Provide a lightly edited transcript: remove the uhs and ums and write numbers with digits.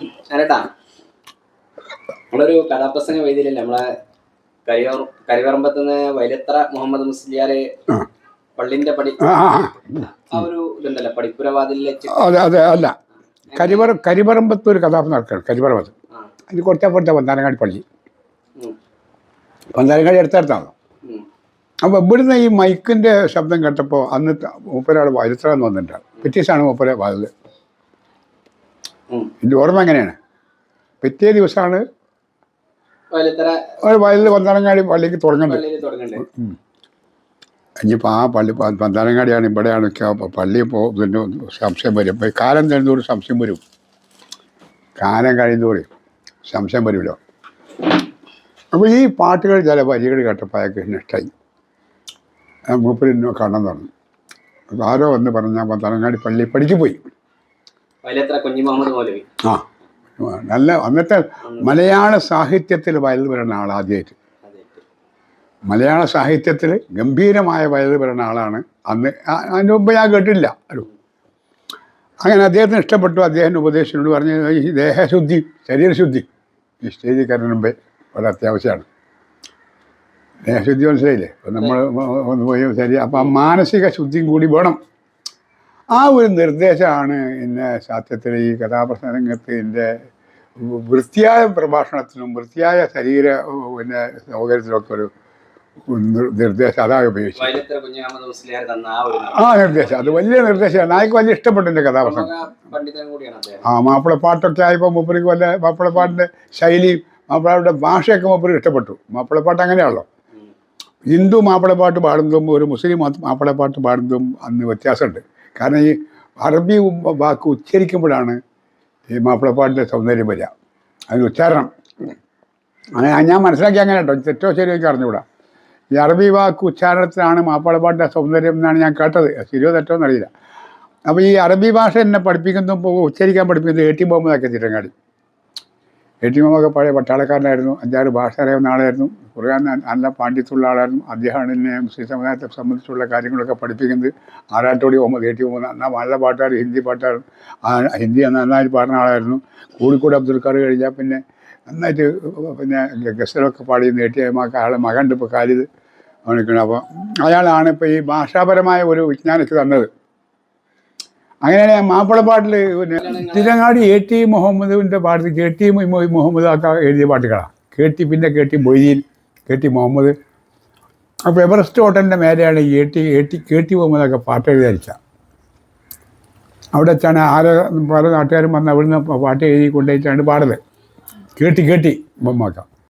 ചേട്ടാ, നമ്മളൊരു കഥാപ്രസംഗ വേദിയിലല്ലേ നമ്മളെ കരിവറമ്പത്തുനിന്ന് വൈലത്ര മുഹമ്മദ് മുസ്ലിയാര് പള്ളിന്റെ ആ ഒരു ഇതുണ്ടല്ലോ, പടിപ്പുരവാതിൽ. അതെ അതെ, അല്ല, കരിവറമ്പത്ത് ഒരു കഥാപ്രസംഗം നടക്കുകയാണ്. കരിവറമ്പത്ത് അതിന് കുറച്ചപ്പുറത്തെ പന്താരങ്ങാടി പള്ളി. പന്താരങ്ങാടി അടുത്തടുത്താണ്. അപ്പോൾ ഇവിടുന്ന് ഈ മൈക്കിൻ്റെ ശബ്ദം കേട്ടപ്പോൾ അന്ന് മൂപ്പരാൾ വൈലത്ര എന്ന് വന്നിട്ടാണ്. പിറ്റേസാണ് മൂപ്പര വാതിൽ. എൻ്റെ ഓർമ്മ എങ്ങനെയാണ്, പിറ്റേ ദിവസമാണ് വയലിൽ പന്താരങ്ങാടി പള്ളിക്ക് തുടങ്ങേണ്ടത്. ഇനിയിപ്പോൾ ആ പള്ളി പന്താരങ്ങാടിയാണ് ഇവിടെയാണ് പള്ളി പിന്നെ സംശയം വരും. കാലം കഴിയുന്നതോട് സംശയം വരും. കാലം കഴിയുന്നതോടെ സംശയം വരുമല്ലോ. അപ്പോൾ ഈ പാട്ടുകൾ ചില വരികൾ കേട്ടപ്പോൾ അയാൾക്ക് ഇഷ്ടമായി. മൂപ്പരിന്നോ കാണാൻ തുടങ്ങി. അപ്പോൾ ആരോ വന്ന് പറഞ്ഞാൽ പന്താരങ്ങാടി പള്ളി പഠിച്ചു പോയി. ആ, നല്ല അന്നത്തെ മലയാള സാഹിത്യത്തിൽ വയലിൽ വരുന്ന ആൾ ആദ്യമായിട്ട്. മലയാള സാഹിത്യത്തിൽ ഗംഭീരമായ വയലിൽ വരുന്ന ആളാണ് അന്ന്. അതിന് മുമ്പ് ഞാൻ കേട്ടില്ല ആരും. അങ്ങനെ അദ്ദേഹത്തിന് ഇഷ്ടപ്പെട്ടു. അദ്ദേഹത്തിൻ്റെ ഉപദേശത്തിനോട് പറഞ്ഞ് ഈ ദേഹശുദ്ധി, ശരീരശുദ്ധി ഈ സ്റ്റേജിൽ കയറുന്ന മുമ്പേ വളരെ അത്യാവശ്യമാണ്. ദേഹശുദ്ധി മനസ്സിലായില്ലേ? നമ്മൾ ഒന്ന് പോയി ശരി. അപ്പം ആ മാനസിക ശുദ്ധിയും കൂടി വേണം. ആ ഒരു നിർദ്ദേശമാണ് എന്നെ സത്യത്തിൽ ഈ കഥാപ്രസംഗത്ത് എൻ്റെ വൃത്തിയായ പ്രഭാഷണത്തിനും വൃത്തിയായ ശരീര പിന്നെ സൗകര്യത്തിലൊക്കെ ഒരു നിർദ്ദേശം അതാണ് ഉപയോഗിച്ചത്. ആ നിർദ്ദേശം അത് വലിയ നിർദ്ദേശമാണ്. എനിക്ക് വലിയ ഇഷ്ടപ്പെട്ടു എൻ്റെ കഥാപ്രസംഗം. ആ മാപ്പിളപ്പാട്ടൊക്കെ ആയപ്പോൾ മൂപ്പർക്ക് വല്ല മാപ്പിളപ്പാട്ടിൻ്റെ ശൈലിയും മാപ്പിളയുടെ ഭാഷയൊക്കെ മൂപ്പർക്ക് ഇഷ്ടപ്പെട്ടു. മാപ്പിളപ്പാട്ട് അങ്ങനെയാണല്ലോ. ഹിന്ദു മാപ്പിളപ്പാട്ട് പാടുന്നതും ഒരു മുസ്ലിം മാപ്പിളപ്പാട്ട് പാടുന്നതും അന്ന് വ്യത്യാസമുണ്ട്. കാരണം ഈ അറബി വാക്ക് ഉച്ചരിക്കുമ്പോഴാണ് ഈ മാപ്പിളപ്പാട്ടിൻ്റെ സൗന്ദര്യം വരിക, അതിന് ഉച്ചാരണം. അങ്ങനെ ഞാൻ മനസ്സിലാക്കി അങ്ങനെ കേട്ടോ, തെറ്റോ ശരിയോ എനിക്ക് അറിഞ്ഞുകൂടാ. ഈ അറബി വാക്ക് ഉച്ചാരണത്തിലാണ് മാപ്പിളപ്പാട്ടിൻ്റെ സൗന്ദര്യം എന്നാണ് ഞാൻ കേട്ടത്. ശരിയോ തെറ്റോ എന്നറിയില്ല. അപ്പോൾ ഈ അറബി ഭാഷ എന്നെ പഠിപ്പിക്കുന്നതും ഉച്ചരിക്കാൻ പഠിപ്പിക്കുന്നത് എ ടി മുഹമ്മദൊക്കെ ചിറ്റങ്ങാടി. എ ടി മുഹമ്മദൊക്കെ പഴയ പട്ടാളക്കാരനായിരുന്നു. 5-6 ഭാഷ അറിയാവുന്ന ആളായിരുന്നു. കുറേ നല്ല പാണ്ഡിത്യമുള്ള ആളായിരുന്നു. അദ്ദേഹമാണ് എന്നെ മുസ്ലിം സമുദായത്തെ സംബന്ധിച്ചുള്ള കാര്യങ്ങളൊക്കെ പഠിപ്പിക്കുന്നത്. ആറാട്ടോടി മുഹമ്മദ്, എ ടി മുഹമ്മദ് നല്ല പാട്ടുകാർ, ഹിന്ദി പാട്ടുകാർ, ഹിന്ദി നന്നായിട്ട് പാടുന്ന ആളായിരുന്നു. കൂടിക്കൂടി അബ്ദുൽ ഖാദർ കഴിഞ്ഞാൽ പിന്നെ നന്നായിട്ട് പിന്നെ ഗസലൊക്കെ പാടിയെന്ന് എ ടി എമ്മക്ക് ആളെ മകണ്ട് ഇപ്പോൾ കാലിത് അവനിക്കണം. അപ്പോൾ അയാളാണ് ഇപ്പോൾ ഈ ഭാഷാപരമായ ഒരു വിജ്ഞാനത്തിൽ തന്നത്. അങ്ങനെയാണ് ഞാൻ മാപ്പിളപ്പാട്ടിൽ പിന്നെ തിരങ്ങാടി എ ടി മുഹമ്മദിൻ്റെ പാട്ട് കെ ടി മുഹമ്മദ് ഒക്കെ എഴുതിയ പാട്ടുകളാണ്. പിന്നെ K T Moideen, K T Muhammad. അപ്പോൾ എവറസ്റ്റ് ഹോട്ടലിൻ്റെ മേലെയാണ് കെ ടി മുഹമ്മദൊക്കെ പാട്ട് എഴുതിച്ച. അവിടെ വെച്ചാണ് പല നാട്ടുകാരും വന്ന് അവിടുന്ന് പാട്ട് എഴുതി കൊണ്ടുപോയിട്ടാണ് പാടത്. കേട്ടി മുഹമ്മദ്.